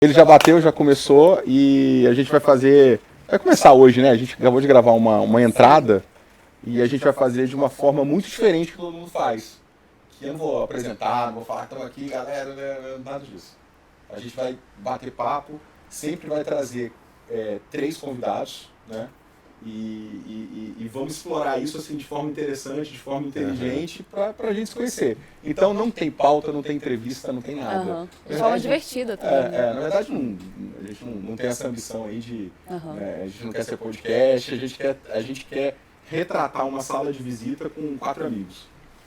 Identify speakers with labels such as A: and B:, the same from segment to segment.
A: Ele já bateu, já começou e a gente vai fazer. Vai começar hoje, né? A gente acabou de gravar uma entrada e a gente vai fazer de uma forma muito diferente que todo mundo faz. Que eu não vou apresentar, não vou falar que estamos aqui, galera, nada disso. A gente vai bater papo, sempre vai trazer 3 convidados, né? E vamos explorar isso assim de forma interessante, de forma inteligente, para a gente se conhecer. Então não tem pauta, não tem entrevista, não tem nada.
B: De forma divertida também.
A: Na verdade, a gente não tem essa ambição aí de... a gente não quer ser podcast, a gente quer retratar uma sala de visita com 4 amigos.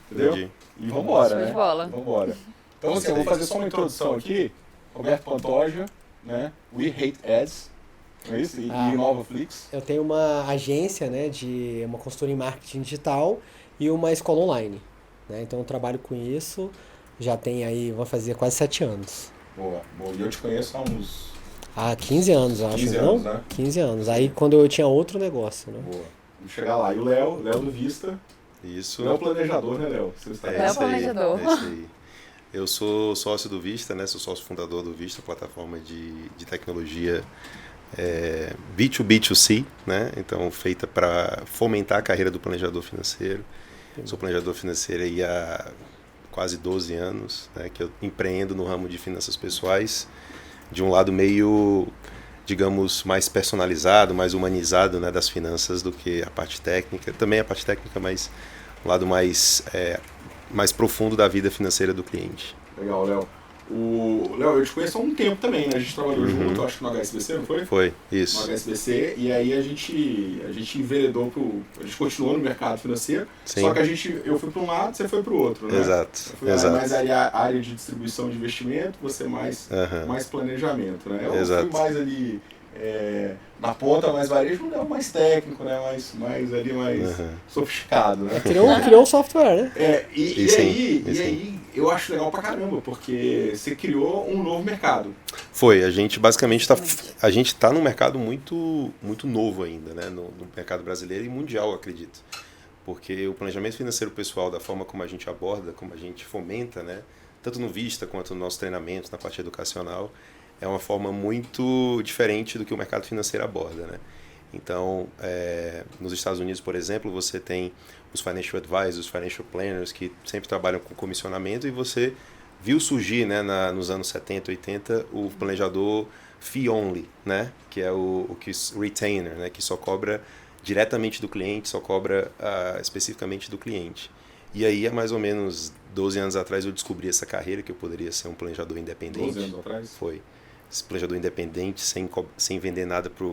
A: Entendeu?
C: Entendi.
A: E vambora, né?
B: Vambora.
A: Então assim, eu vou fazer só uma introdução aqui. Roberto Pantoja, né? We Hate Ads. É isso? E InovaFlix.
D: Eu tenho uma agência, né, de uma consultoria em marketing digital e uma escola online, né? Então eu trabalho com isso, já tem aí, vou fazer quase 7 anos.
A: Boa. E eu te conheço há uns...
D: Há 15 anos, eu acho,
A: 15
D: não?
A: anos, né?
D: 15 anos. Aí quando eu tinha outro negócio, né?
A: Boa. Vamos chegar lá. E o Léo do Vista.
C: Isso.
A: Léo planejador, né, Léo? Você está
B: Léo planejador.
C: É isso aí. Eu sou sócio do Vista, né? Sou sócio fundador do Vista, plataforma de tecnologia B2B2C, né? Então feita para fomentar a carreira do planejador financeiro. Sou planejador financeiro aí há quase 12 anos, né? Que eu empreendo no ramo de finanças pessoais, de um lado meio, digamos, mais personalizado, mais humanizado, né, das finanças do que a parte técnica. Também a parte técnica, mas um lado mais profundo da vida financeira do cliente.
A: Legal, Léo. Léo, eu te conheço há um tempo também, né? A gente trabalhou junto, acho que no HSBC, não foi?
C: Foi, isso.
A: No HSBC, e aí a gente enveredou a gente continuou no mercado financeiro,
C: Sim.
A: só que eu fui para um lado, você foi para o outro, né?
C: Exato.
A: Eu fui mais ali a área de distribuição de investimento, você mais planejamento, né? Eu fui mais ali na ponta, mais varejo, não, mais técnico, né? Mais sofisticado, né?
D: Criou um software, né?
A: E aí eu acho legal pra caramba, porque você criou um novo mercado.
C: Foi, a gente basicamente está num mercado muito, muito novo ainda, né? No mercado brasileiro e mundial, eu acredito. Porque o planejamento financeiro pessoal, da forma como a gente aborda, como a gente fomenta, né? Tanto no Vista quanto no nosso treinamento, na parte educacional, é uma forma muito diferente do que o mercado financeiro aborda, né? Então, nos Estados Unidos, por exemplo, você tem os financial advisors, os financial planners, que sempre trabalham com comissionamento, e você viu surgir, né, nos anos 70, 80, o planejador fee only, né, que é o retainer, né, que só cobra diretamente do cliente, só cobra especificamente do cliente. E aí, há mais ou menos 12 anos atrás, eu descobri essa carreira, que eu poderia ser um planejador independente.
A: 12 anos atrás?
C: Foi. Esse planejador independente, sem vender nada para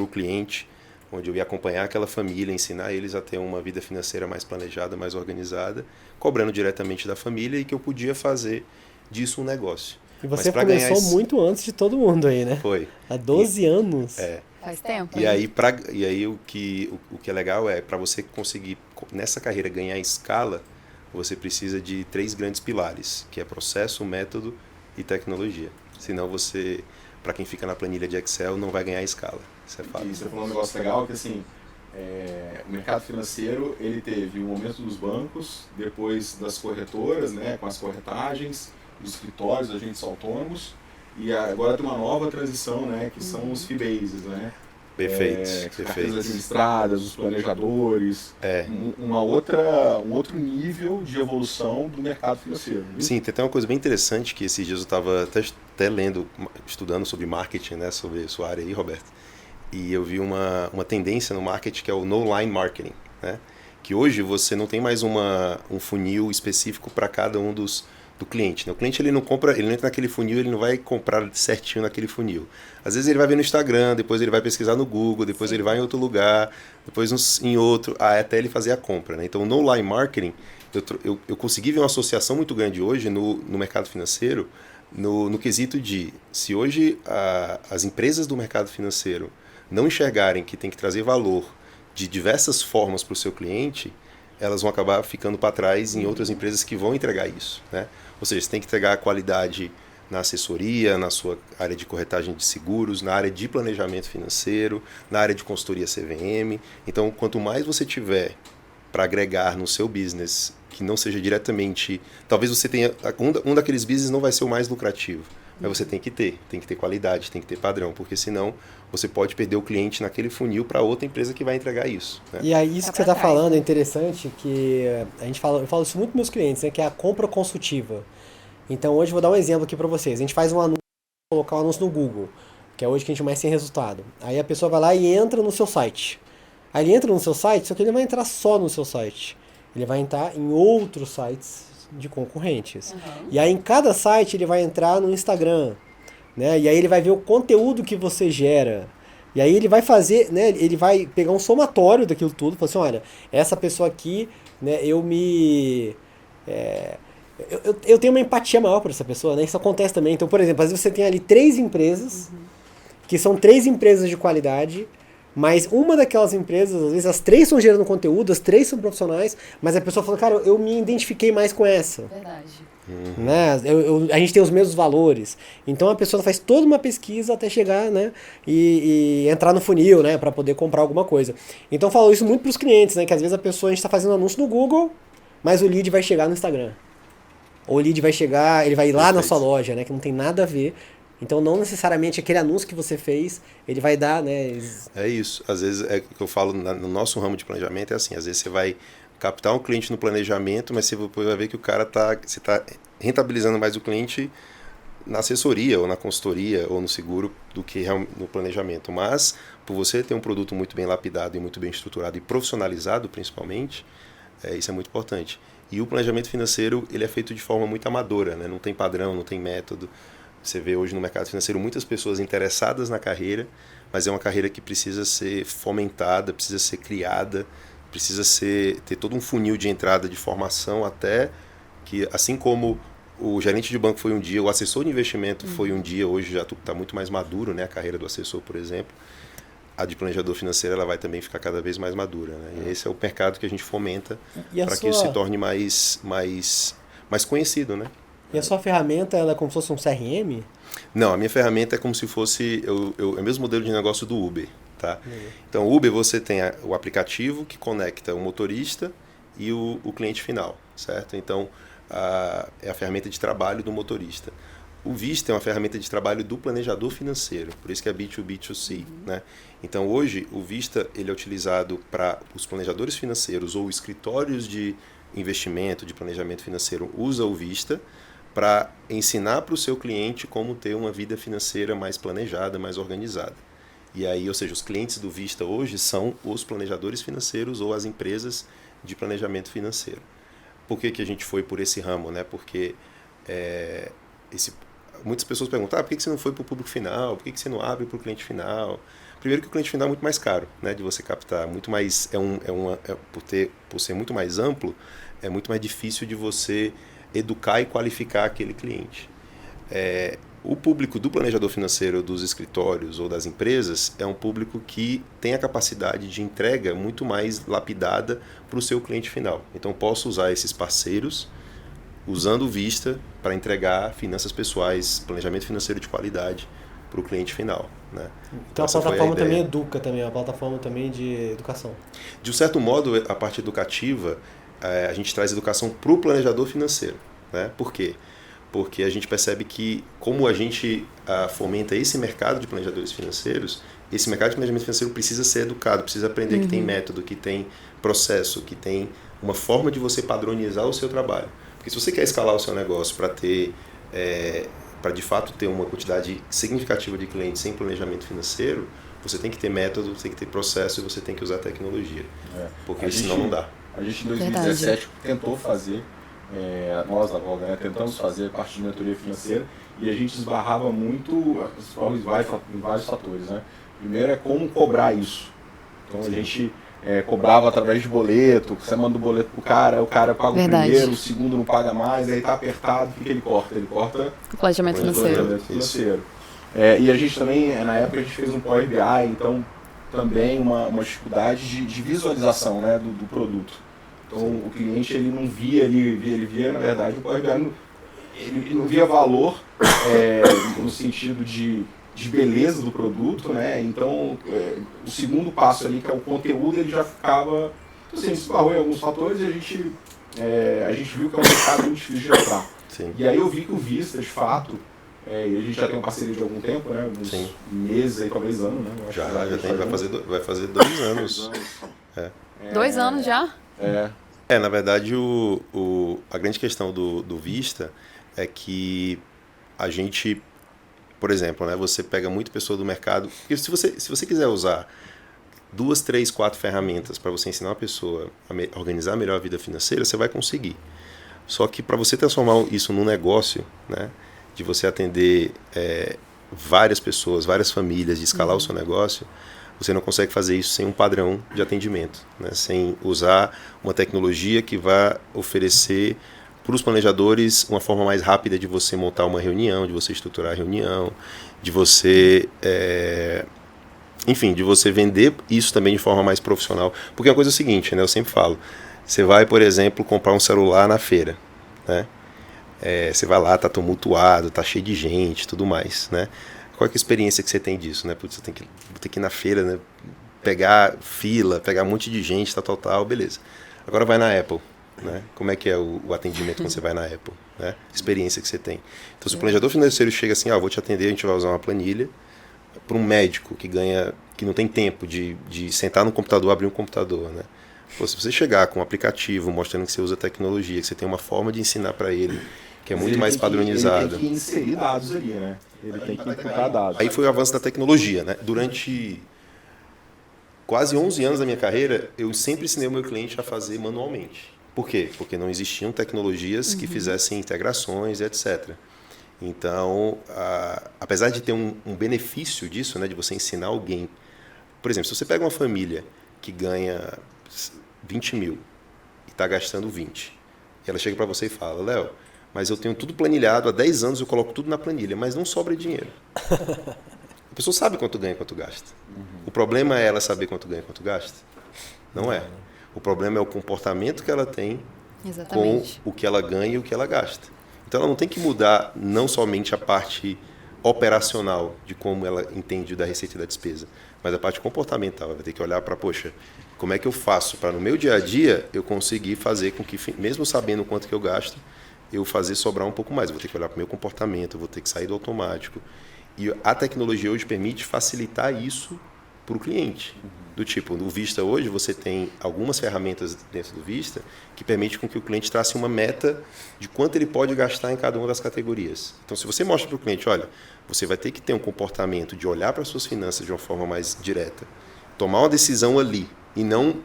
C: o cliente, onde eu ia acompanhar aquela família, ensinar eles a ter uma vida financeira mais planejada, mais organizada, cobrando diretamente da família, e que eu podia fazer disso um negócio.
D: E você começou muito antes de todo mundo aí, né?
C: Foi.
D: Há 12 anos.
B: Faz tempo.
C: E aí o que é legal é, para você conseguir, nessa carreira, ganhar escala, você precisa de 3 grandes pilares, que é processo, método e tecnologia. Senão você, para quem fica na planilha de Excel, não vai ganhar escala. Isso é fato.
A: E você falou um negócio legal, que assim, o mercado financeiro, ele teve o momento dos bancos, depois das corretoras, né, com as corretagens, dos escritórios, agentes autônomos, e agora tem uma nova transição, né, que são os fee-bases, né?
C: Perfeito.
A: Carteiras administradas, os planejadores, um outro nível de evolução do mercado financeiro. Viu?
C: Sim, tem até uma coisa bem interessante que esses dias eu estava até lendo, estudando sobre marketing, né, sobre a sua área aí, Roberto, e eu vi uma tendência no marketing que é o no-line marketing, né, que hoje você não tem mais um funil específico para cada um do cliente, né? O cliente ele não entra naquele funil, ele não vai comprar certinho naquele funil. Às vezes ele vai ver no Instagram, depois ele vai pesquisar no Google, depois ele vai em outro lugar, depois em outro, até ele fazer a compra, né? Então, no line marketing, eu consegui ver uma associação muito grande hoje no mercado financeiro, no quesito de, se hoje as empresas do mercado financeiro não enxergarem que tem que trazer valor de diversas formas para o seu cliente, elas vão acabar ficando para trás em outras empresas que vão entregar isso, né? Ou seja, você tem que entregar a qualidade na assessoria, na sua área de corretagem de seguros, na área de planejamento financeiro, na área de consultoria CVM. Então, quanto mais você tiver para agregar no seu business, que não seja diretamente... Talvez você tenha... Um daqueles business não vai ser o mais lucrativo, Mas você tem que ter qualidade, tem que ter padrão, porque senão você pode perder o cliente naquele funil para outra empresa que vai entregar isso, né?
D: E aí, isso
B: Tá
D: que você
B: pra
D: está
B: trás,
D: falando
B: né?
D: é interessante, que eu falo isso muito com meus clientes, né, que é a compra consultiva. Então, hoje eu vou dar um exemplo aqui para vocês. A gente faz um anúncio, colocar um anúncio no Google, que é hoje que a gente mais tem resultado. Aí a pessoa vai lá e entra no seu site. Aí ele entra no seu site, só que ele não vai entrar só no seu site. Ele vai entrar em outros sites de concorrentes. E aí, em cada site, ele vai entrar no Instagram, né? E aí ele vai ver o conteúdo que você gera. E aí ele vai fazer, né? Ele vai pegar um somatório daquilo tudo, falar assim, olha, essa pessoa aqui, né? Eu tenho uma empatia maior por essa pessoa, né? Isso acontece também. Então, por exemplo, às vezes você tem ali 3 empresas, que são 3 empresas de qualidade, mas uma daquelas empresas, às vezes as 3 estão gerando conteúdo, as 3 são profissionais, mas a pessoa fala, cara, eu me identifiquei mais com essa.
B: Verdade.
D: Né? A gente tem os mesmos valores. Então a pessoa faz toda uma pesquisa até chegar, né? E entrar no funil, né? Para poder comprar alguma coisa. Então eu falo isso muito para os clientes, né? Que às vezes a gente está fazendo anúncio no Google, mas o lead vai chegar no Instagram. Ou o lead vai chegar, ele vai ir lá na sua loja, né? Que não tem nada a ver. Então não necessariamente aquele anúncio que você fez, ele vai dar, né?
C: É isso. Às vezes, é o que eu falo no nosso ramo de planejamento, é assim, às vezes você vai captar um cliente no planejamento, mas você vai ver que você está rentabilizando mais o cliente na assessoria, ou na consultoria, ou no seguro, do que no planejamento. Mas, por você ter um produto muito bem lapidado e muito bem estruturado e profissionalizado, principalmente, isso é muito importante. E o planejamento financeiro, ele é feito de forma muito amadora, né? Não tem padrão, não tem método. Você vê hoje no mercado financeiro muitas pessoas interessadas na carreira, mas é uma carreira que precisa ser fomentada, precisa ser criada, precisa ter todo um funil de entrada de formação, até que, assim como o gerente de banco foi um dia, o assessor de investimento foi um dia, hoje já está muito mais maduro, né? A carreira do assessor, por exemplo. A de planejador financeiro, ela vai também ficar cada vez mais madura, né? E esse é o mercado que a gente fomenta para que isso se torne mais conhecido, né?
D: E a sua ferramenta, ela é como se fosse um CRM?
C: Não, a minha ferramenta é como se fosse é o mesmo modelo de negócio do Uber, tá? Então, o Uber, você tem o aplicativo que conecta o motorista e o cliente final, certo? Então, é a ferramenta de trabalho do motorista. O Vista é uma ferramenta de trabalho do planejador financeiro, por isso que é B2B2C, né? Então, hoje, o Vista ele é utilizado para os planejadores financeiros ou escritórios de investimento, de planejamento financeiro, usa o Vista para ensinar para o seu cliente como ter uma vida financeira mais planejada, mais organizada. E aí, ou seja, os clientes do Vista hoje são os planejadores financeiros ou as empresas de planejamento financeiro. Por que a gente foi por esse ramo, né? Porque muitas pessoas perguntam, por que você não foi para o público final? Por que você não abre para o cliente final? Primeiro que o cliente final é muito mais caro, né, de você captar, muito mais por ser muito mais amplo, é muito mais difícil de você educar e qualificar aquele cliente. O público do planejador financeiro, dos escritórios ou das empresas, é um público que tem a capacidade de entrega muito mais lapidada para o seu cliente final. Então, posso usar esses parceiros usando o Vista para entregar finanças pessoais, planejamento financeiro de qualidade para o cliente final, né?
D: Então a plataforma também educa, também, a plataforma também de educação.
C: De um certo modo, a parte educativa, a gente traz educação para o planejador financeiro, né? Por quê? Porque a gente percebe que, como a gente fomenta esse mercado de planejadores financeiros, esse mercado de planejamento financeiro precisa ser educado, precisa aprender que tem método, que tem processo, que tem uma forma de você padronizar o seu trabalho. Porque se você quer escalar o seu negócio para de fato ter uma quantidade significativa de clientes sem planejamento financeiro, você tem que ter método, você tem que ter processo e você tem que usar tecnologia. Porque senão não dá.
A: A gente em 2017 tentou fazer, nós da Volga, né, tentamos fazer parte de mentoria financeira e a gente esbarrava muito em vários fatores, né? Primeiro é como cobrar isso. Então a gente cobrava através de boleto, você manda o boleto pro cara, o cara paga o primeiro, o segundo não paga mais, aí tá apertado, o que ele corta? Ele corta
B: o planejamento
A: financeiro. E a gente também, na época, a gente fez um Power BI, então também uma dificuldade de visualização, né, do produto. Então o cliente ele não via, ele via, na verdade, o Power BI, ele não via valor no sentido de beleza do produto, né? Então o segundo passo ali, que é o conteúdo, ele já ficava, assim, esbarrou em alguns fatores e a gente viu que é um mercado muito difícil de entrar.
C: Sim.
A: E aí eu vi que o Vista, de fato, E a gente já tem uma parceria de algum tempo, né? Uns meses, aí, talvez anos, né? Eu acho que
C: vai fazer 2 anos.
B: 2 anos já?
C: Na verdade, a grande questão do Vista é que a gente, por exemplo, né, você pega muita pessoa do mercado, porque se você quiser usar 2, 3, 4 ferramentas para você ensinar uma pessoa a organizar melhor a vida financeira, você vai conseguir. Só que para você transformar isso num negócio, né, de você atender várias pessoas, várias famílias, de escalar o seu negócio, você não consegue fazer isso sem um padrão de atendimento, né, sem usar uma tecnologia que vá oferecer para os planejadores uma forma mais rápida de você montar uma reunião, de você estruturar a reunião, de você... enfim, de você vender isso também de forma mais profissional. Porque a coisa é o seguinte, né? Eu sempre falo, você vai, por exemplo, comprar um celular na feira, né? Você vai lá, tá tumultuado, tá cheio de gente, tudo mais, né? Qual é a experiência que você tem disso, né? Putz, você tem que ir na feira, né? Pegar fila, pegar um monte de gente, tal, beleza. Agora vai na Apple, né? Como é que é o atendimento quando você vai na Apple, né? Experiência que você tem. Então, se o planejador financeiro chega assim, vou te atender, a gente vai usar uma planilha, para um médico que não tem tempo de sentar no computador, abrir um computador, né? Se você chegar com um aplicativo mostrando que você usa tecnologia, que você tem uma forma de ensinar para ele que é muito mais padronizada.
A: Ele tem que inserir dados ali, né? Ele tem que imputar dados.
C: Aí foi o avanço da tecnologia, né? Durante quase 11 anos da minha carreira, eu sempre ensinei o meu cliente a fazer manualmente. Por quê? Porque não existiam tecnologias que fizessem integrações, etc. Então, apesar de ter um benefício disso, né, de você ensinar alguém... Por exemplo, se você pega uma família que ganha 20 mil e está gastando 20, e ela chega para você e fala, Léo, mas eu tenho tudo planilhado, há 10 anos eu coloco tudo na planilha, mas não sobra dinheiro. A pessoa sabe quanto ganha e quanto gasta. O problema é ela saber quanto ganha e quanto gasta? Não é. O problema é o comportamento que ela tem com o que ela ganha e o que ela gasta. Então ela não tem que mudar não somente a parte operacional de como ela entende da receita e da despesa, mas a parte comportamental. Ela vai ter que olhar para, poxa, como é que eu faço para no meu dia a dia eu conseguir fazer com que, mesmo sabendo quanto que eu gasto, eu fazer sobrar um pouco mais. Eu vou ter que olhar para o meu comportamento, eu vou ter que sair do automático. E a tecnologia hoje permite facilitar isso para o cliente. Do tipo, no Vista hoje você tem algumas ferramentas dentro do Vista que permitem com que o cliente trace uma meta de quanto ele pode gastar em cada uma das categorias. Então, se você mostra para o cliente, olha, você vai ter que ter um comportamento de olhar para as suas finanças de uma forma mais direta, tomar uma decisão ali e não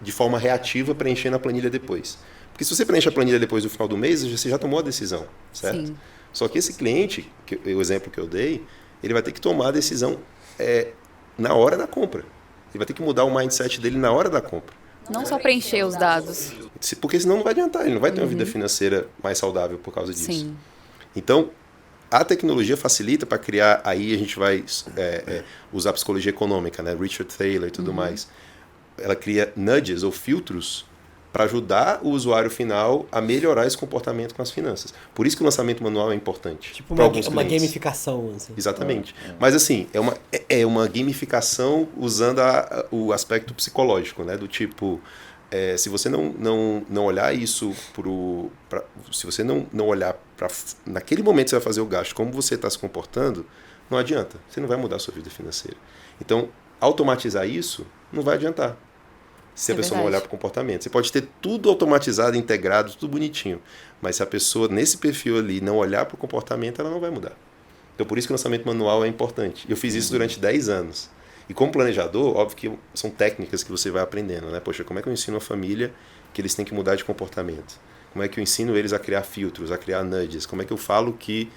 C: de forma reativa preenchendo a planilha depois. Porque se você preenche a planilha depois do final do mês, você já tomou a decisão, certo? Sim. Só que esse cliente, o exemplo que eu dei, ele vai ter que tomar a decisão na hora da compra. Ele vai ter que mudar o mindset dele na hora da compra.
B: Não só preencher os dados.
C: Porque senão não vai adiantar, ele não vai ter uma vida financeira mais saudável por causa disso.
B: Sim.
C: Então, a tecnologia facilita para criar, aí a gente vai usar a psicologia econômica, né? Richard Thaler e tudo mais. Ela cria nudges ou filtros para ajudar o usuário final a melhorar esse comportamento com as finanças. Por isso que o lançamento manual é importante.
D: Tipo uma gamificação. Assim.
C: Exatamente. Mas assim, é uma gamificação usando o aspecto psicológico, né? Do tipo, se você não olhar isso se você não olhar para naquele momento que você vai fazer o gasto, como você está se comportando, não adianta. Você não vai mudar a sua vida financeira. Então, automatizar isso não vai adiantar. Se a pessoa não olhar para o comportamento. Você pode ter tudo automatizado, integrado, tudo bonitinho. Mas se a pessoa, nesse perfil ali, não olhar para o comportamento, ela não vai mudar. Então, por isso que o lançamento manual é importante. Eu fiz isso durante 10 anos. E como planejador, óbvio que são técnicas que você vai aprendendo, né? Poxa, como é que eu ensino a família que eles têm que mudar de comportamento? Como é que eu ensino eles a criar filtros, a criar nudges? Como é que eu falo que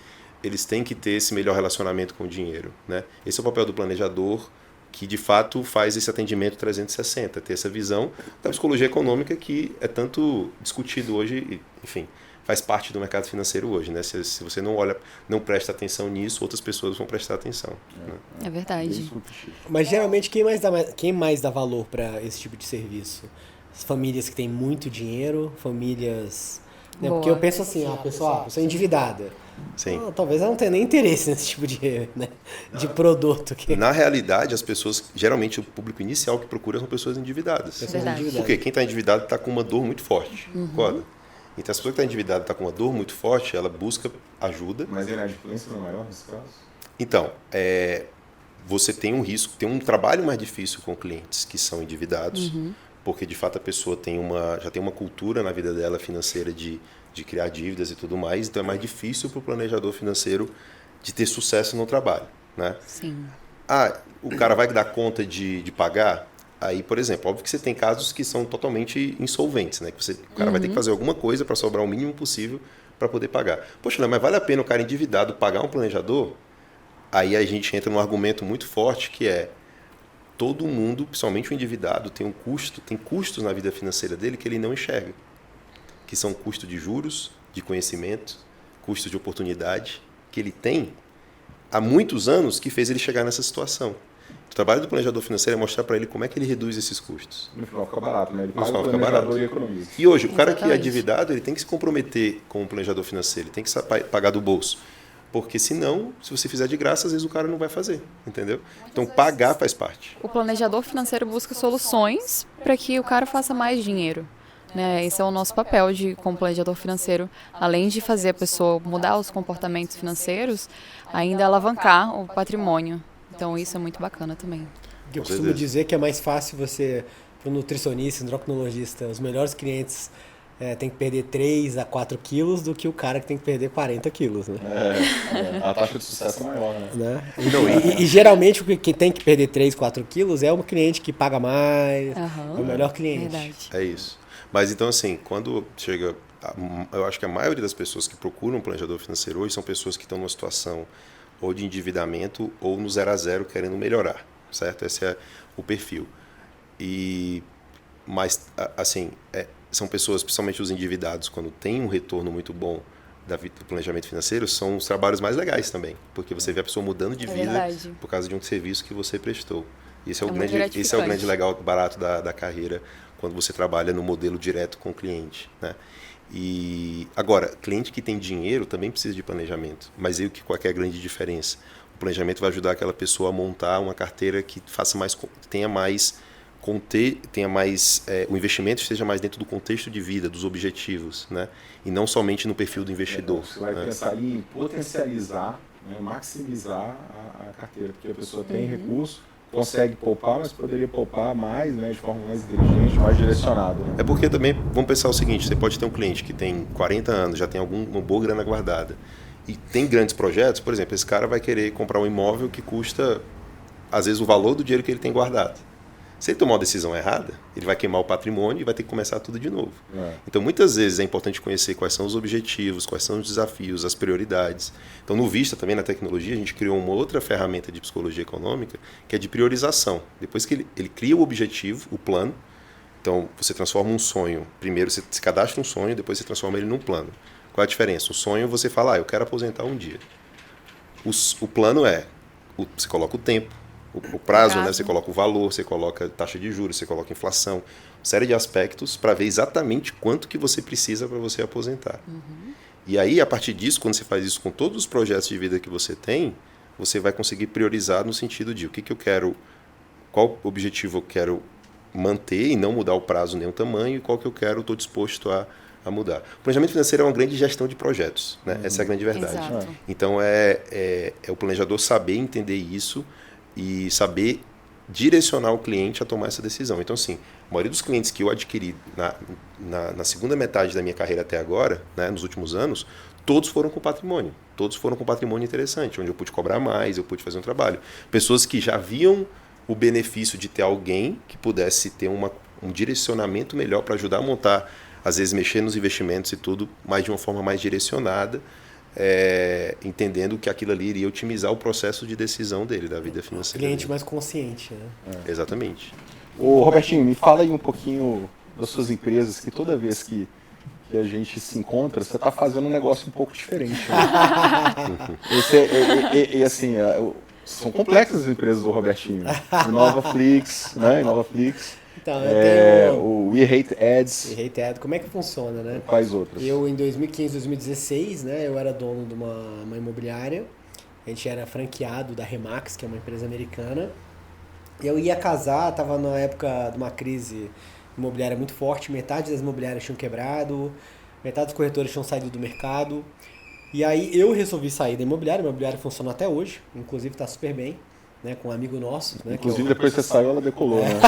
C: eles têm que ter esse melhor relacionamento com o dinheiro, né? Esse é o papel do planejador, que de fato faz esse atendimento 360, ter essa visão da psicologia econômica que é tanto discutido hoje, e, enfim, faz parte do mercado financeiro hoje, né? Se você não presta atenção nisso, outras pessoas vão prestar atenção. Né?
B: É verdade.
D: Mas geralmente quem mais dá valor para esse tipo de serviço? As famílias que têm muito dinheiro, famílias... Né? Porque eu penso assim, a pessoa é endividada.
C: Sim.
D: Talvez ela não tenha nem interesse nesse tipo de produto.
C: Na realidade, as pessoas, geralmente o público inicial que procura são pessoas endividadas.
B: Verdade.
C: Porque quem está endividado está com uma dor muito forte. Concorda? Então, as pessoas que estão endividadas, está com uma dor muito forte, ela busca ajuda.
A: Mas a inadimplência não é maior nesse caso?
C: Então, você tem um risco, tem um trabalho mais difícil com clientes que são endividados, porque de fato a pessoa já tem uma cultura na vida dela financeira de criar dívidas e tudo mais, então é mais difícil para o planejador financeiro de ter sucesso no trabalho, né?
B: Sim.
C: O cara vai dar conta de pagar? Aí, por exemplo, óbvio que você tem casos que são totalmente insolventes, né? Que o cara vai ter que fazer alguma coisa para sobrar o mínimo possível para poder pagar. Poxa, não, mas vale a pena o cara endividado pagar um planejador? Aí a gente entra num argumento muito forte que é todo mundo, principalmente o endividado, tem custos na vida financeira dele que ele não enxerga. Que são custo de juros, de conhecimento, custo de oportunidade, que ele tem há muitos anos que fez ele chegar nessa situação. O trabalho do planejador financeiro é mostrar para ele como é que ele reduz esses custos.
A: No final fica barato, né? Ele paga
C: No final
A: o
C: fica
A: planejador
C: barato.
A: e economiza.
C: E hoje, o cara que é
B: Exatamente.
C: endividado, ele tem que se comprometer com o planejador financeiro, ele tem que pagar do bolso. Porque senão, se você fizer de graça, às vezes o cara não vai fazer, entendeu? Então, pagar faz parte.
B: O planejador financeiro busca soluções para que o cara faça mais dinheiro. Né? Esse é o nosso papel como planejador financeiro. Além de fazer a pessoa mudar os comportamentos financeiros, ainda alavancar o patrimônio. Então, isso é muito bacana também.
D: Eu
C: Com
D: costumo
C: certeza.
D: dizer que é mais fácil você, para o nutricionista, endocrinologista, os melhores clientes tem que perder 3 a 4 quilos do que o cara que tem que perder 40 quilos, né?
A: A taxa de sucesso é maior, né?
D: Né?
C: Não,
D: E geralmente o que tem que perder 3, 4 quilos é um cliente que paga mais, é o melhor cliente.
B: Verdade.
C: É isso. Mas então, assim, quando chega... Eu acho que a maioria das pessoas que procuram um planejador financeiro hoje são pessoas que estão numa situação ou de endividamento ou no 0 a 0 querendo melhorar, certo? Esse é o perfil. Mas, assim, são pessoas, principalmente os endividados, quando tem um retorno muito bom do planejamento financeiro, são os trabalhos mais legais também, porque você vê a pessoa mudando de vida
B: verdade.
C: por causa de um serviço que você prestou. Esse é o
B: muito
C: grande, esse é o grande
B: gratificante.
C: legal, barato da carreira, quando você trabalha no modelo direto com o cliente, né? E agora, cliente que tem dinheiro também precisa de planejamento, mas aí qual que é a grande diferença? O planejamento vai ajudar aquela pessoa a montar uma carteira que tenha mais o investimento esteja mais dentro do contexto de vida, dos objetivos, né? E não somente no perfil do investidor.
A: Você vai
C: né?
A: pensar ali em potencializar, né, maximizar a carteira, porque a pessoa tem recurso, consegue poupar, mas poderia poupar mais, né, de forma mais inteligente, mais direcionada. Né?
C: É porque também, vamos pensar o seguinte, você pode ter um cliente que tem 40 anos, já tem uma boa grana guardada, e tem grandes projetos, por exemplo, esse cara vai querer comprar um imóvel que custa, às vezes, o valor do dinheiro que ele tem guardado. Se ele tomar uma decisão errada, ele vai queimar o patrimônio e vai ter que começar tudo de novo. Então, muitas vezes é importante conhecer quais são os objetivos, quais são os desafios, as prioridades. Então, no Vista, também na tecnologia, a gente criou uma outra ferramenta de psicologia econômica, que é de priorização. Depois que ele cria o objetivo, o plano, então você transforma um sonho. Primeiro você se cadastra um sonho, depois você transforma ele num plano. Qual é a diferença? O sonho você fala, eu quero aposentar um dia. O plano você coloca o tempo, o prazo, né? Você coloca o valor, você coloca taxa de juros, você coloca inflação, uma série de aspectos para ver exatamente quanto que você precisa para você aposentar. E aí, a partir disso, quando você faz isso com todos os projetos de vida que você tem, você vai conseguir priorizar no sentido de o que eu quero, qual objetivo eu quero manter e não mudar o prazo nem o tamanho, e qual que eu quero, estou disposto a mudar. O planejamento financeiro é uma grande gestão de projetos, né? Essa é a grande verdade.
B: Exato.
C: Então, é o planejador saber entender isso e saber direcionar o cliente a tomar essa decisão. Então, assim, a maioria dos clientes que eu adquiri na segunda metade da minha carreira até agora, né, nos últimos anos, todos foram com patrimônio. Todos foram com patrimônio interessante, onde eu pude cobrar mais, eu pude fazer um trabalho. Pessoas que já viam o benefício de ter alguém que pudesse ter um direcionamento melhor para ajudar a montar, às vezes mexer nos investimentos e tudo, mas de uma forma mais direcionada, entendendo que aquilo ali iria otimizar o processo de decisão dele, da vida financeira.
D: Cliente
C: dele.
D: mais consciente, né?
C: Exatamente.
A: Ô, Robertinho, me fala aí um pouquinho das suas empresas, que toda vez que a gente se encontra, você está fazendo um negócio um pouco diferente. Né? Assim, são complexas as empresas do Robertinho. Inovaflix, né? Inovaflix.
D: Então, eu tenho
A: o We Hate Ads.
D: Reiteado. Como é que funciona, né?
A: Quais outras?
D: Eu, em 2015, 2016, né, eu era dono de uma imobiliária. A gente era franqueado da Remax, que é uma empresa americana. Eu ia casar, estava na época de uma crise imobiliária muito forte, metade das imobiliárias tinham quebrado, Metade dos corretores tinham saído do mercado. E aí eu resolvi sair da imobiliária. A imobiliária funciona até hoje, inclusive está super bem, né, com um amigo nosso. Né,
A: inclusive depois que você saiu, ela decolou, né?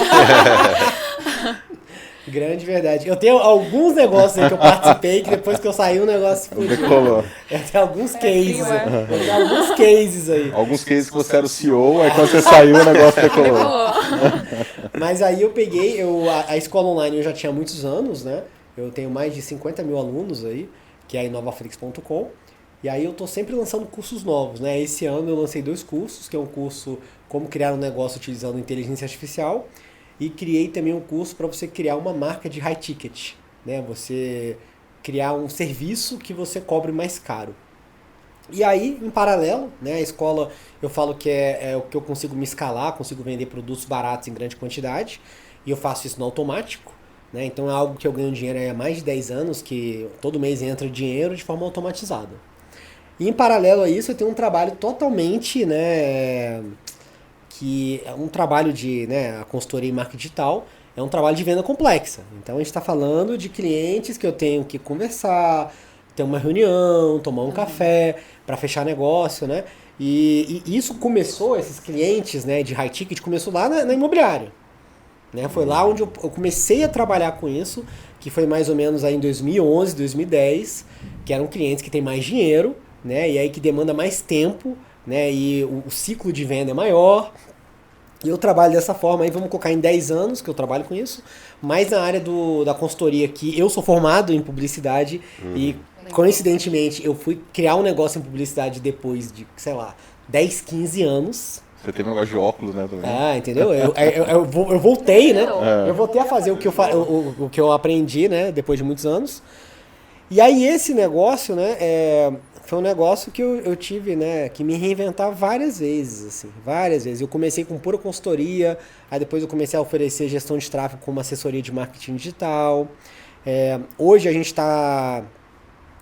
D: Grande verdade. Eu tenho alguns negócios aí que eu participei que depois que eu saí o negócio explodiu.
A: Decolou.
D: Eu tenho alguns cases. Eu tenho alguns cases aí.
A: Alguns cases que você era o CEO, aí quando você saiu o negócio decolou.
D: Mas aí eu peguei, a escola online eu já tinha muitos anos, né? Eu tenho mais de 50 mil alunos aí, que é a inovaflix.com. E aí eu tô sempre lançando cursos novos, né? Esse ano eu lancei 2 cursos, que é um curso Como Criar um Negócio Utilizando Inteligência Artificial, e criei também um curso para você criar uma marca de high ticket, né? Você criar um serviço que você cobre mais caro. E aí, em paralelo, né, a escola, eu falo que é o que eu consigo me escalar, consigo vender produtos baratos em grande quantidade, e eu faço isso no automático, né? Então é algo que eu ganho dinheiro há mais de 10 anos, que todo mês entra dinheiro de forma automatizada. E em paralelo a isso, eu tenho um trabalho totalmente, né, que é um trabalho de, né, a consultoria em marketing digital, é um trabalho de venda complexa. Então a gente está falando de clientes que eu tenho que conversar, ter uma reunião, tomar um café para fechar negócio, né? E isso começou, esses clientes, né, de high ticket, começou lá na imobiliária. Né? Foi lá onde eu comecei a trabalhar com isso, que foi mais ou menos aí em 2011, 2010, que eram clientes que têm mais dinheiro, né? E aí que demanda mais tempo, né? E o ciclo de venda é maior. E eu trabalho dessa forma, aí vamos colocar em 10 anos que eu trabalho com isso, mas na área da consultoria aqui, eu sou formado em publicidade e coincidentemente eu fui criar um negócio em publicidade depois de, sei lá, 10, 15 anos.
A: Você teve um negócio de óculos, né, também.
D: Ah, entendeu? Eu voltei, né? Eu voltei a fazer o que eu aprendi, né, depois de muitos anos. E aí esse negócio, né, foi um negócio que eu tive, né, que me reinventar várias vezes, assim, várias vezes. Eu comecei com pura consultoria, aí depois eu comecei a oferecer gestão de tráfego como assessoria de marketing digital. Hoje a gente está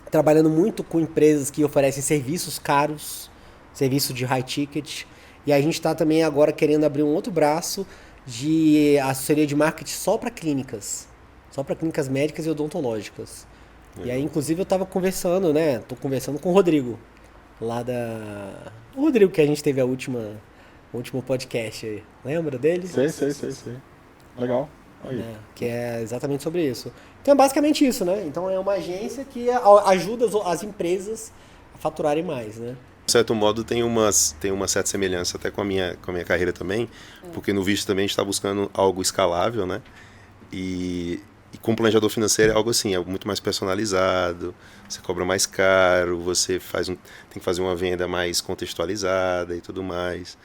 D: trabalhando muito com empresas que oferecem serviços caros, serviço de high ticket, e a gente está também agora querendo abrir um outro braço de assessoria de marketing só para clínicas médicas e odontológicas. E aí, inclusive, eu tava conversando, né? Tô conversando com o Rodrigo, lá da... O Rodrigo que a gente teve o último podcast aí. Lembra dele?
A: Sei. Legal. Aí.
D: Que é exatamente sobre isso. Então é basicamente isso, né? Então é uma agência que ajuda as empresas a faturarem mais, né?
C: De certo modo tem uma certa semelhança até com a minha carreira também, porque no Vista também a gente está buscando algo escalável, né? E com planejador financeiro é algo assim, é muito mais personalizado, você cobra mais caro, você tem que fazer uma venda mais contextualizada e tudo mais.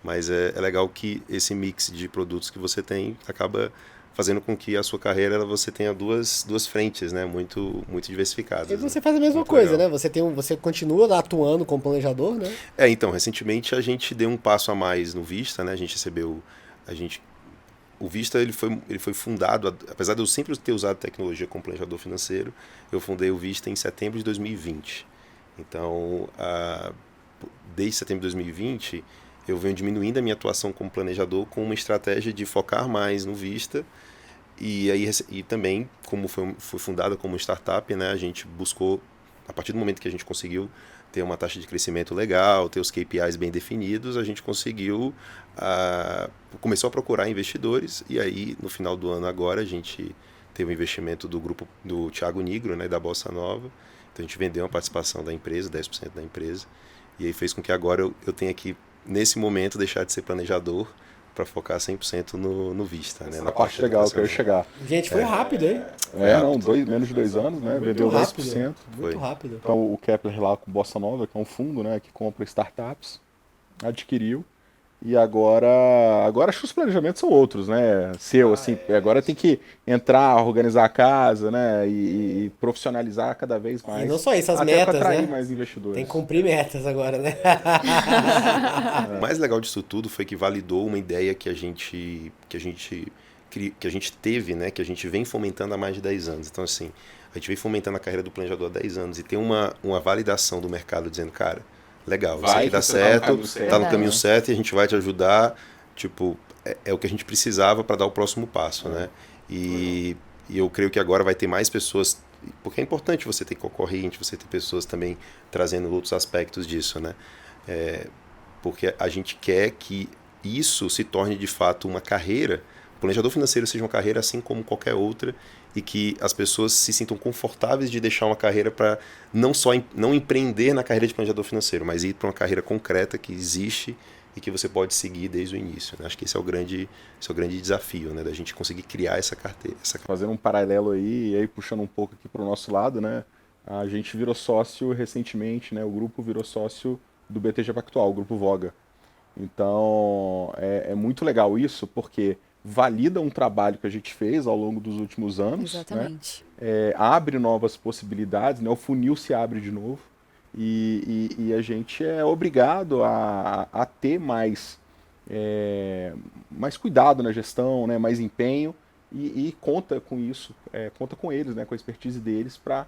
C: Mas é legal que esse mix de produtos que você tem acaba fazendo com que a sua carreira você tenha duas frentes, né, muito diversificadas.
D: E você faz a mesma coisa, legal, né? Você continua atuando como planejador, né?
C: Então, recentemente a gente deu um passo a mais no Vista, né? O Vista ele foi fundado, apesar de eu sempre ter usado tecnologia como planejador financeiro, eu fundei o Vista em setembro de 2020. Então, desde setembro de 2020, eu venho diminuindo a minha atuação como planejador com uma estratégia de focar mais no Vista. E também, como foi fundada como startup, né, a gente buscou, a partir do momento que a gente conseguiu ter uma taxa de crescimento legal, ter os KPIs bem definidos, a gente começou a procurar investidores, e aí no final do ano agora a gente teve um investimento do grupo do Thiago Nigro, né, da Bossa Nova. Então a gente vendeu uma participação da empresa, 10% da empresa, e aí fez com que agora eu tenha que, nesse momento, deixar de ser planejador para focar 100% no Vista, né?
A: Na parte legal que eu ia chegar.
D: Gente, foi rápido, hein?
A: Menos de 2 anos, né? Vendeu 10%.
D: Muito rápido.
A: Então o Kepler lá com Bossa Nova, que é um fundo, né, que compra startups, adquiriu. E agora acho que os planejamentos são outros, né? Agora tem que entrar, organizar a casa, né? E profissionalizar cada vez mais.
D: E não só isso, as
A: até
D: metas,
A: para atrair
D: né?
A: mais investidores.
D: Tem que cumprir metas agora, né?
C: O mais legal disso tudo foi que validou uma ideia que a gente teve, né? Que a gente vem fomentando há mais de 10 anos. Então, assim, a gente vem fomentando a carreira do planejador há 10 anos e tem uma validação do mercado dizendo, cara, legal, isso aqui dá certo, tá no caminho certo e a gente vai te ajudar, tipo, é o que a gente precisava para dar o próximo passo, né? E eu creio que agora vai ter mais pessoas porque é importante você ter concorrente, você ter pessoas também trazendo outros aspectos disso, né? Porque a gente quer que isso se torne de fato uma carreira, o planejador financeiro seja uma carreira assim como qualquer outra, e que as pessoas se sintam confortáveis de deixar uma carreira para não empreender na carreira de planejador financeiro, mas ir para uma carreira concreta que existe e que você pode seguir desde o início, né? Acho que esse é o grande desafio, né? Da gente conseguir criar essa carteira.
A: Fazendo um paralelo aí, e aí puxando um pouco aqui para o nosso lado, né? A gente virou sócio recentemente, né? O grupo virou sócio do BTG Pactual, o Grupo Voga. Então, é muito legal isso, porque valida um trabalho que a gente fez ao longo dos últimos anos.
B: Exatamente.
A: Né? Abre novas possibilidades, né? O funil se abre de novo. E a gente é obrigado a ter mais cuidado na gestão, né? Mais empenho, e conta com isso, conta com eles, né? Com a expertise deles para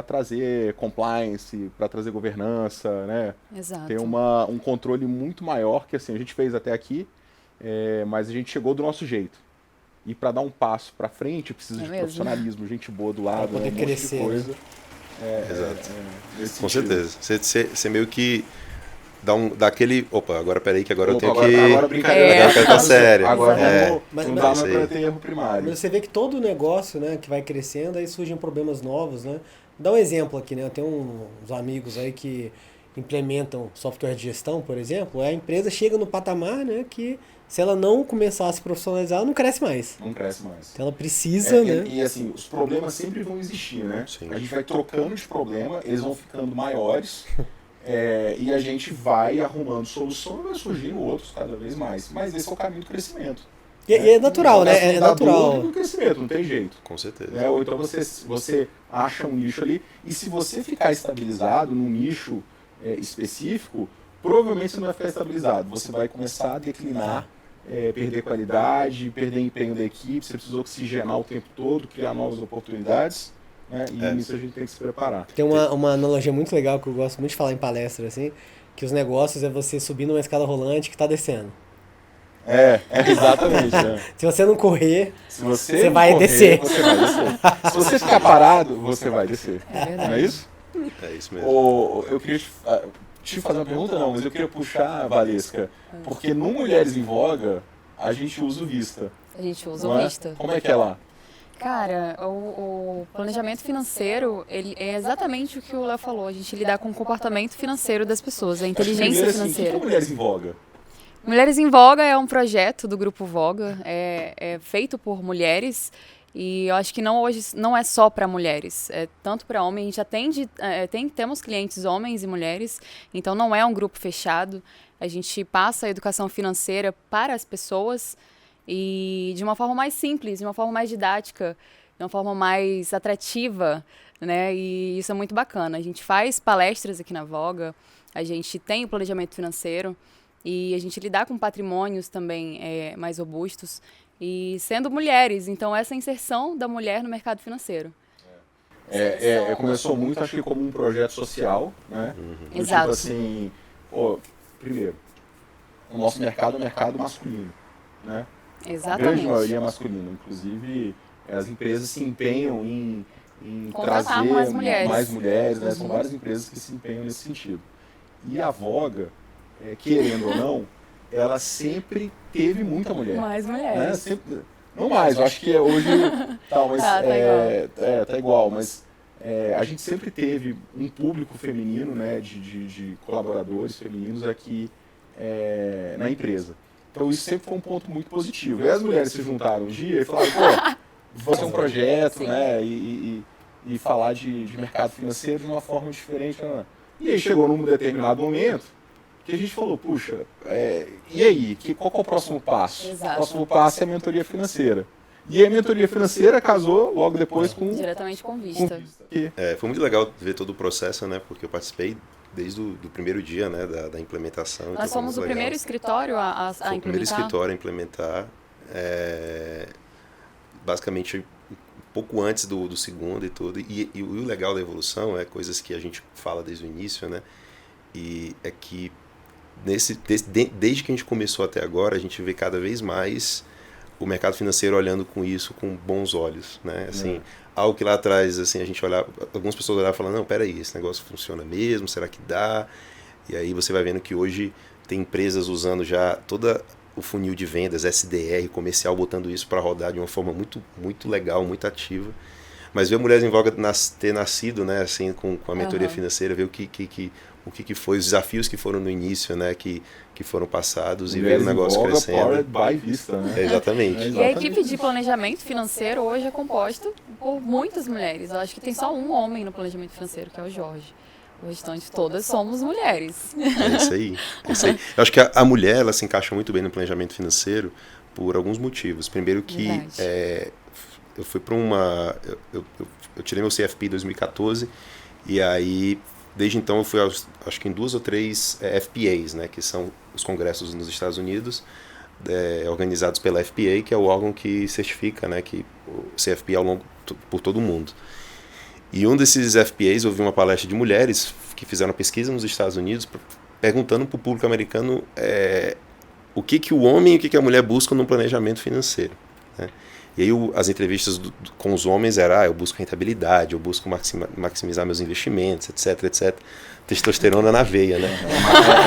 A: trazer compliance, para trazer governança, né?
B: Exato.
A: Ter um controle muito maior que assim, a gente fez até aqui, mas a gente chegou do nosso jeito. E para dar um passo para frente precisa de profissionalismo, gente boa do lado,
D: pra poder crescer,
A: monte de coisa.
C: Exato. Com certeza. Você meio que dá aquele... Opa, agora peraí que agora eu tenho que...
A: Agora brincadeira.
C: Agora tá sério.
A: Agora não dá
D: mas
A: para ter erro primário.
D: Mas você vê que todo negócio, né, que vai crescendo, aí surgem problemas novos, né? Dá um exemplo aqui, né? Eu tenho uns amigos aí que implementam software de gestão, por exemplo, a empresa chega no patamar, né, que se ela não começar a se profissionalizar, ela não cresce mais.
A: Não cresce mais.
D: Então ela precisa, né?
A: E assim, os problemas sempre vão existir, né?
C: Sim.
A: A gente vai trocando de problema, eles vão ficando maiores, e a gente vai arrumando soluções e vai surgindo outros cada vez mais. Mas esse é o caminho do crescimento.
D: E é natural, né? É natural.
A: Do crescimento, não tem jeito.
C: Com certeza.
A: Ou então você acha um nicho ali, e se você ficar estabilizado num nicho específico, provavelmente você não vai ficar estabilizado. Você vai começar a declinar, perder qualidade, perder empenho da equipe, você precisa oxigenar o tempo todo, criar novas oportunidades, né? E nisso a gente tem que se preparar.
D: Tem uma analogia muito legal que eu gosto muito de falar em palestra, assim, que os negócios é você subir numa escada rolante que está descendo.
A: Exatamente.
D: Se você não correr,
A: você
D: vai
A: correr,
D: descer.
A: Você vai descer. Se você ficar parado, você vai descer. Não é isso?
C: É isso mesmo.
A: Eu queria te fazer uma pergunta, não, mas eu queria puxar, Valesca, porque no Mulheres em Voga, a gente usa o Vista.
B: A gente usa
A: não
B: o
A: é?
B: Vista.
A: Como é que é lá?
B: Cara, o planejamento financeiro, ele é exatamente o que o Léo falou. A gente lidar com o comportamento financeiro das pessoas, a inteligência
A: Primeiro,
B: financeira.
A: O que é Mulheres em Voga?
B: Mulheres em Voga é um projeto do Grupo Voga, é feito por mulheres, e eu acho que hoje não é só para mulheres, é tanto para homens. A gente atende, temos clientes homens e mulheres, então não é um grupo fechado. A gente passa a educação financeira para as pessoas, e de uma forma mais simples, de uma forma mais didática, de uma forma mais atrativa, né? E isso é muito bacana. A gente faz palestras aqui na Voga, a gente tem o planejamento financeiro, e a gente lidar com patrimônios também mais robustos, e sendo mulheres, então essa inserção da mulher no mercado financeiro.
A: Começou muito, acho que como um projeto social, né?
B: Exato.
A: Tipo assim, primeiro, o nosso mercado é um mercado masculino, né? A grande
B: Exatamente.
A: maioria é masculino, inclusive as empresas se empenham em
B: Contratar
A: trazer
B: mais mulheres.
A: né? São várias empresas que se empenham nesse sentido. E a Voga, querendo ou não, ela sempre teve muita mulher.
B: Mais
A: Né?
B: mulheres.
A: Sempre, não mais, eu acho que hoje mas, tá igual, mas a gente sempre teve um público feminino, né, de colaboradores femininos aqui na empresa. Então isso sempre foi um ponto muito positivo. E as mulheres se juntaram um dia e falaram, vamos fazer um projeto, né, e falar de mercado financeiro de uma forma diferente. E aí chegou num determinado momento que a gente falou, puxa, e aí, qual que é o próximo passo?
B: Exato.
A: O próximo passo é a mentoria financeira. E a mentoria financeira casou logo depois com...
B: Diretamente com Vista.
C: Foi muito legal ver todo o processo, né? Porque eu participei desde o primeiro dia, né, da implementação.
B: Nós somos o primeiro escritório a implementar.
C: O primeiro escritório a implementar, basicamente um pouco antes do segundo e tudo. E o legal da evolução é coisas que a gente fala desde o início, né? E é que desde que a gente começou até agora, a gente vê cada vez mais o mercado financeiro olhando com isso com bons olhos, né? Assim, algo que lá atrás, assim, a gente olhava, algumas pessoas olhavam e falavam, não, peraí, esse negócio funciona mesmo, será que dá? E aí você vai vendo que hoje tem empresas usando já toda o funil de vendas, SDR, comercial, botando isso para rodar de uma forma muito, muito legal, muito ativa. Mas ver Mulheres em Voga ter nascido, né, assim, com a mentoria financeira, ver o que foi, os desafios que foram no início, né, que foram passados,
A: Mulheres
C: e ver o negócio
A: Voga,
C: crescendo.
A: Powered by Vista, né?
C: Exatamente.
B: E a equipe de planejamento financeiro hoje é composta por muitas mulheres. Eu acho que tem só um homem no planejamento financeiro, que é o Jorge. O restante todas somos mulheres.
C: É isso aí. Eu acho que a mulher, ela se encaixa muito bem no planejamento financeiro por alguns motivos. Primeiro que eu fui para uma... Eu tirei meu CFP em 2014 e aí, desde então, eu fui, acho que em 2 ou 3 FPAs, né, que são os congressos nos Estados Unidos, organizados pela FPA, que é o órgão que certifica, né, que o CFP por todo o mundo. E um desses FPAs, eu vi uma palestra de mulheres que fizeram pesquisa nos Estados Unidos, perguntando para o público americano o que o homem e o que a mulher buscam no planejamento financeiro, né? E aí as entrevistas com os homens era, eu busco rentabilidade, eu busco maximizar meus investimentos, etc, etc. Testosterona na veia, né?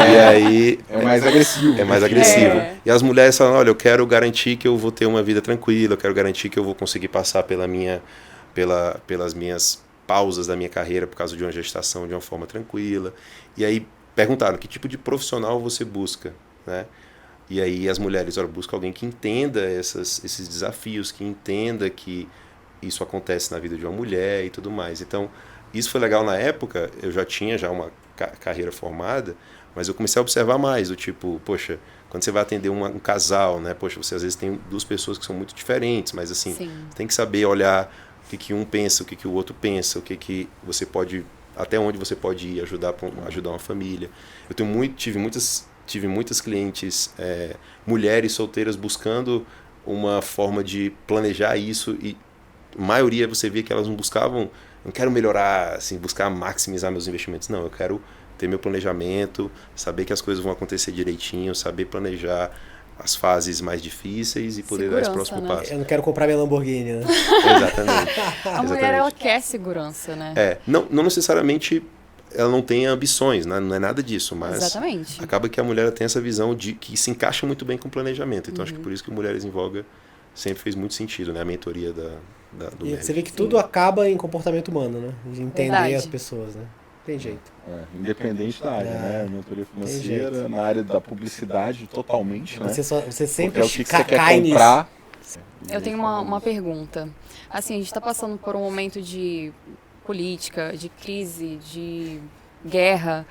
C: E aí...
A: É mais agressivo.
C: É mais agressivo. E as mulheres falam, olha, eu quero garantir que eu vou ter uma vida tranquila, eu quero garantir que eu vou conseguir passar pelas minhas pausas da minha carreira por causa de uma gestação de uma forma tranquila. E aí perguntaram, que tipo de profissional você busca, né? E aí as mulheres, olha, buscam alguém que entenda esses desafios, que entenda que isso acontece na vida de uma mulher e tudo mais. Então, isso foi legal na época, eu já tinha uma carreira formada, mas eu comecei a observar mais, do tipo, poxa, quando você vai atender um casal, né? Poxa, você às vezes tem 2 pessoas que são muito diferentes, mas assim, tem que saber olhar o que um pensa, o que o outro pensa, o que você pode, até onde você pode ir ajudar uma família. Eu tive muitas clientes, mulheres solteiras buscando uma forma de planejar isso, e a maioria você via que elas não quero melhorar, assim, buscar maximizar meus investimentos, não, eu quero ter meu planejamento, saber que as coisas vão acontecer direitinho, saber planejar as fases mais difíceis e poder dar esse próximo passo.
D: Eu não quero comprar minha Lamborghini, né?
C: Exatamente.
B: A mulher, ela quer segurança, né?
C: Não necessariamente ela não tem ambições, né? Não é nada disso, mas
B: exatamente.
C: Acaba que a mulher tem essa visão de que se encaixa muito bem com o planejamento. Então acho que por isso que Mulheres em Voga sempre fez muito sentido, né? A mentoria do
D: E você vê que tudo acaba em comportamento humano, né? De entender as pessoas, né? Tem jeito.
A: Independente da área, né? Mentoria financeira, na área da publicidade, totalmente, né?
D: Você sempre
A: é o que você quer comprar.
B: Eu tenho uma pergunta. Assim, a gente está passando por um momento de política, de crise, de guerra.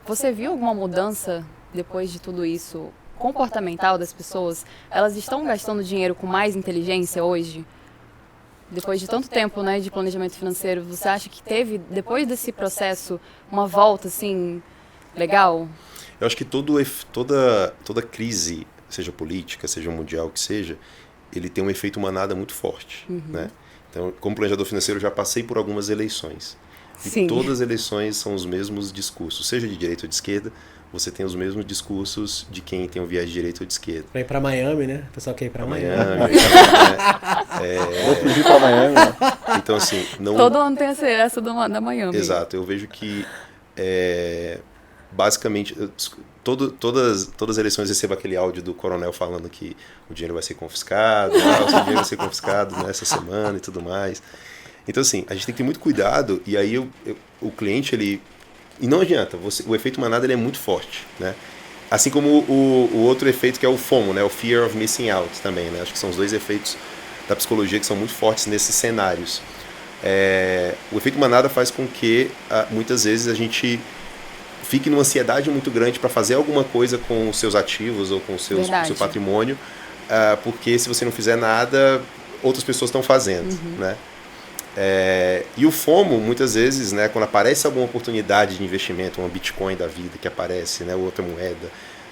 B: Você viu alguma mudança depois de tudo isso comportamental das pessoas? Elas estão gastando dinheiro com mais inteligência hoje? Depois de tanto tempo, né, de planejamento financeiro, você acha que teve, depois desse processo, uma volta, assim, legal?
C: Eu acho que toda crise, seja política, seja mundial, que seja, ele tem um efeito manada muito forte, né? Então, como planejador financeiro, eu já passei por algumas eleições. E
B: Sim.
C: todas as eleições são os mesmos discursos, seja de direita ou de esquerda, você tem os mesmos discursos de quem tem um viés de direita ou de esquerda.
D: Pra ir pra Miami, né? O pessoal quer ir pra Miami.
A: Vou fugir pra Miami.
C: Então, assim...
B: Todo ano tem essa da Miami.
C: Exato. Eu vejo que, basicamente, todas as eleições eu recebo aquele áudio do coronel falando que o dinheiro vai ser confiscado, o seu dinheiro vai ser confiscado nessa semana e tudo mais. Então, assim, a gente tem que ter muito cuidado, e aí o cliente, ele... E não adianta, o efeito manada ele é muito forte, né? Assim como o outro efeito que é o FOMO, né? O Fear of Missing Out também, né? Acho que são os 2 efeitos da psicologia que são muito fortes nesses cenários. O efeito manada faz com que, muitas vezes, a gente fique numa ansiedade muito grande para fazer alguma coisa com os seus ativos ou com o seu patrimônio, porque se você não fizer nada, outras pessoas estão fazendo, né? E o FOMO, muitas vezes, né, quando aparece alguma oportunidade de investimento, uma Bitcoin da vida que aparece, né, outra moeda,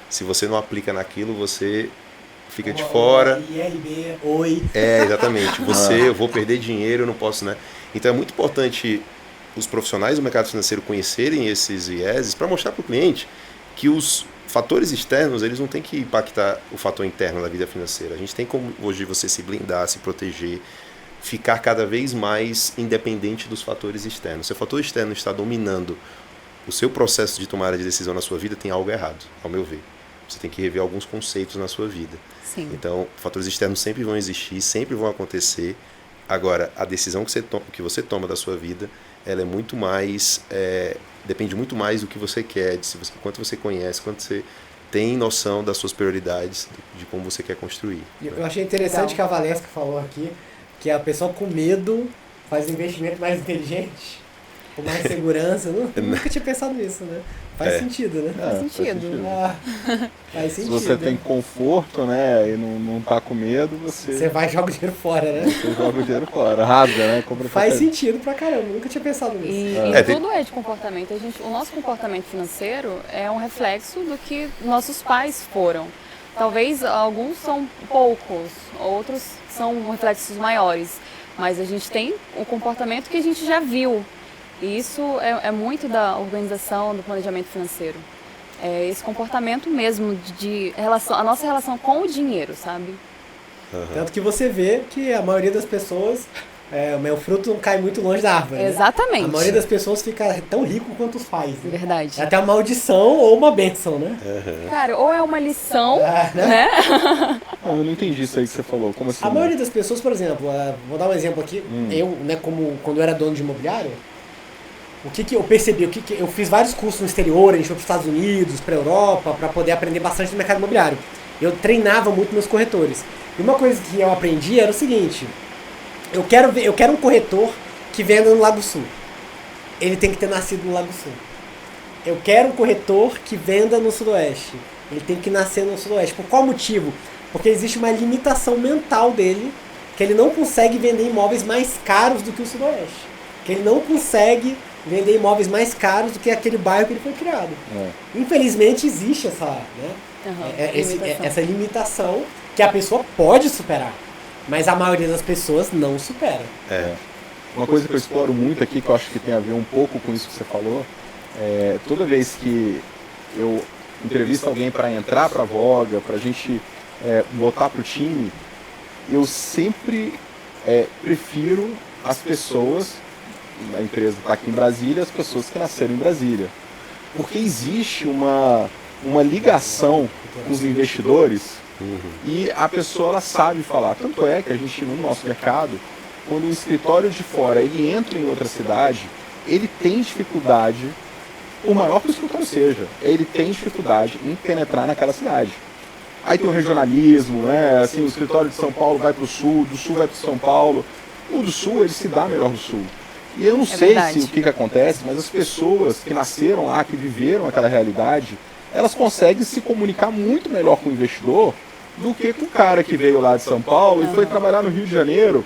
C: se você não aplica naquilo, você fica de fora.
D: IRB, oi.
C: Exatamente. Eu vou perder dinheiro, eu não posso, né? Então é muito importante os profissionais do mercado financeiro conhecerem esses vieses para mostrar para o cliente que os fatores externos, eles não têm que impactar o fator interno da vida financeira. A gente tem como hoje você se blindar, se proteger, ficar cada vez mais independente dos fatores externos. Se o fator externo está dominando o seu processo de tomada de decisão na sua vida, tem algo errado, ao meu ver. Você tem que rever alguns conceitos na sua vida.
B: Sim.
C: Então, fatores externos sempre vão existir, sempre vão acontecer. Agora, a decisão que você toma da sua vida, ela é muito mais... depende muito mais do que você quer, quanto você conhece, quanto você tem noção das suas prioridades, de como você quer construir.
D: Eu achei interessante que a Valesca falou aqui, que a pessoa com medo faz investimento mais inteligente, com mais segurança. Eu nunca tinha pensado nisso, né? Faz sentido, né?
B: Faz sentido.
D: Faz sentido.
A: Se você tem conforto, né, e não tá com medo,
D: você vai e joga o dinheiro fora, né?
A: Você joga o dinheiro fora, rasga, né?
D: Faz sentido pra caramba, nunca tinha pensado nisso.
B: E tudo é de comportamento. O nosso comportamento financeiro é um reflexo do que nossos pais foram. Talvez alguns são poucos, outros são reflexos maiores, mas a gente tem o comportamento que a gente já viu. E isso é muito da organização, do planejamento financeiro. É esse comportamento mesmo de relação, a nossa relação com o dinheiro, sabe?
D: Tanto que você vê que a maioria das pessoas, o fruto não cai muito longe da árvore.
B: Exatamente.
D: Né? A maioria das pessoas fica tão rico quanto os pais. Né?
B: Verdade.
D: É até uma maldição ou uma bênção, né?
B: Cara, ou é uma lição, né?
A: Eu não entendi isso aí que você falou. Como assim?
D: A maioria das pessoas, por exemplo, vou dar um exemplo aqui. Eu, né, quando eu era dono de imobiliário, o que eu percebi? Eu fiz vários cursos no exterior, a gente foi para os Estados Unidos, para a Europa, para poder aprender bastante do mercado imobiliário. Eu treinava muito meus corretores. E uma coisa que eu aprendi era o seguinte: eu quero um corretor que venda no Lago Sul. Ele tem que ter nascido no Lago Sul. Eu quero um corretor que venda no Sudoeste. Ele tem que nascer no Sudoeste. Por qual motivo? Porque existe uma limitação mental dele, que ele não consegue vender imóveis mais caros do que o Sudoeste. Que ele não consegue vender imóveis mais caros do que aquele bairro que ele foi criado. Infelizmente existe essa limitação que a pessoa pode superar, mas a maioria das pessoas não supera.
A: Uma coisa que eu exploro muito aqui, que eu acho que tem a ver um pouco com isso que você falou, toda vez que eu entrevisto alguém para entrar para a Voga, para a gente botar para o time, eu sempre prefiro as pessoas, a empresa está aqui em Brasília, as pessoas que nasceram em Brasília. Porque existe uma ligação com os investidores e a pessoa ela sabe falar. Tanto é que a gente, no nosso mercado, quando o escritório de fora ele entra em outra cidade, ele tem dificuldade, por maior que o escritório seja, ele tem dificuldade em penetrar naquela cidade. Aí tem o regionalismo, né? Assim, o escritório de São Paulo vai para o sul, do sul vai para São Paulo. O do sul, ele se dá melhor do sul. E eu não sei o que acontece, mas as pessoas que nasceram lá, que viveram aquela realidade, elas conseguem se comunicar muito melhor com o investidor do que com o cara que veio lá de São Paulo e foi trabalhar no Rio de Janeiro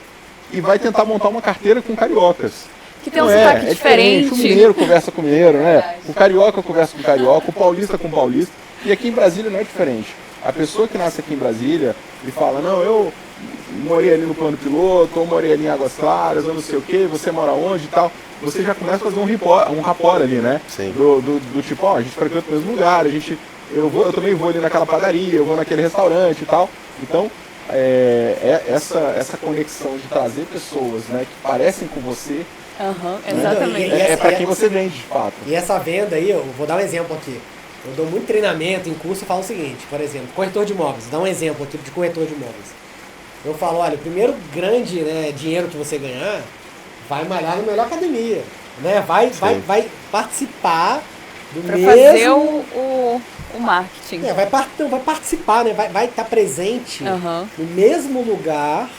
A: e vai tentar montar uma carteira com cariocas.
B: Que tem um sotaque diferente.
A: O mineiro conversa com o mineiro, né? O carioca conversa com o carioca, o paulista com o paulista. E aqui em Brasília não é diferente. A pessoa que nasce aqui em Brasília e fala, não, eu morei ali no Plano Piloto, ou morei ali em Águas Claras, ou não sei o que, você mora onde e tal, você já começa a fazer um rapport ali, né?
C: Sim.
A: Do tipo, a gente frequenta o mesmo lugar, eu também vou ali naquela padaria, eu vou naquele restaurante e tal. Então, essa conexão de trazer pessoas, né, que parecem com você,
B: exatamente.
A: É para quem você vende, de fato.
D: E essa venda aí, eu vou dar um exemplo aqui. Eu dou muito treinamento em curso e falo o seguinte, por exemplo, corretor de imóveis, vou dar um exemplo aqui de corretor de imóveis. Eu falo, olha, o primeiro grande dinheiro que você ganhar, vai malhar na melhor academia, né? Vai participar do
B: pra
D: mesmo...
B: fazer o marketing.
D: Vai participar, né? Vai estar presente no mesmo lugar,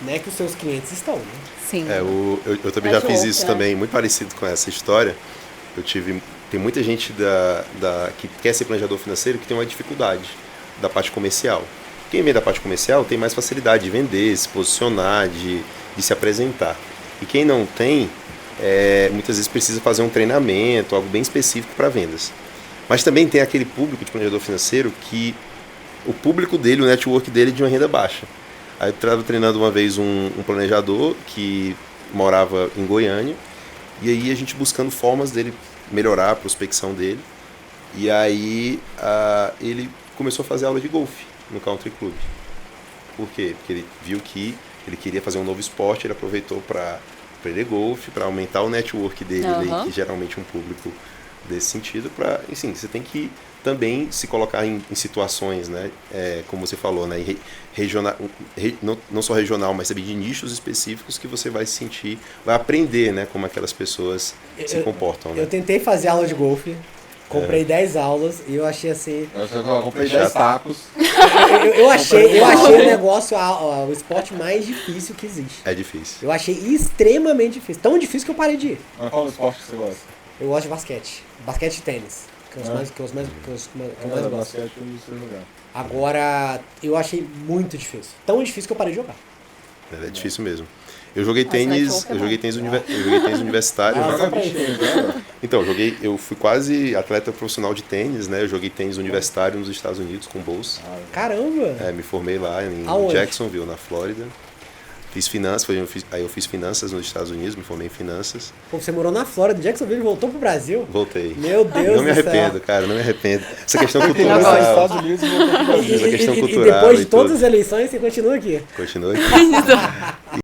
D: né, que os seus clientes estão, né?
B: Sim.
C: Eu também já fiz isso também, muito parecido com essa história. Tem muita gente que quer ser planejador financeiro que tem uma dificuldade da parte comercial. Quem vem da parte comercial tem mais facilidade de vender, se posicionar, de se apresentar. E quem não tem, muitas vezes precisa fazer um treinamento, algo bem específico para vendas. Mas também tem aquele público de planejador financeiro que o público dele, o network dele é de uma renda baixa. Aí eu estava treinando uma vez um planejador que morava em Goiânia, e aí a gente buscando formas dele melhorar a prospecção dele. E aí ele começou a fazer aula de golfe no Country Club. Por quê? Porque ele viu que ele queria fazer um novo esporte, ele aproveitou para aprender golfe, para aumentar o network dele, que geralmente um público desse sentido, para, enfim, você tem que também se colocar em situações, né, como você falou, né, regional, não só regional, mas também de nichos específicos que você vai se sentir, vai aprender, né, como aquelas pessoas se comportam. Né?
D: Eu tentei fazer aula de golfe, comprei 10 aulas e eu achei assim...
A: Eu comprei 10 tacos.
D: Eu achei o negócio, o esporte mais difícil que existe.
C: É difícil.
D: Eu achei extremamente difícil. Tão difícil que eu parei de ir.
A: Mas qual é o esporte que você gosta?
D: Eu gosto de basquete. Basquete e tênis. Que eu mais gosto.
A: Basquete eu não sei jogar.
D: Agora, eu achei muito difícil. Tão difícil que eu parei de jogar.
C: É difícil mesmo. Eu joguei tênis, universitário.
D: Só pra isso.
C: Então, eu fui quase atleta profissional de tênis, né? Eu joguei tênis universitário nos Estados Unidos com bolsa.
D: Caramba!
C: Me formei lá em
D: Aonde?
C: Jacksonville, na Flórida. Fiz finanças, aí eu fiz finanças nos Estados Unidos, me formei em finanças.
D: Pô, você morou na Flórida, Jacksonville, voltou pro Brasil?
C: Voltei.
D: Meu Deus do céu.
C: Não me arrependo, cara, não me arrependo. Essa questão
A: Nos
C: cultural.
A: Estados Unidos e voltou pro Brasil.
C: Essa questão
D: E
C: cultural
D: depois de
C: e
D: todas
C: tudo.
D: as eleições, você continua aqui.
C: Continua aqui.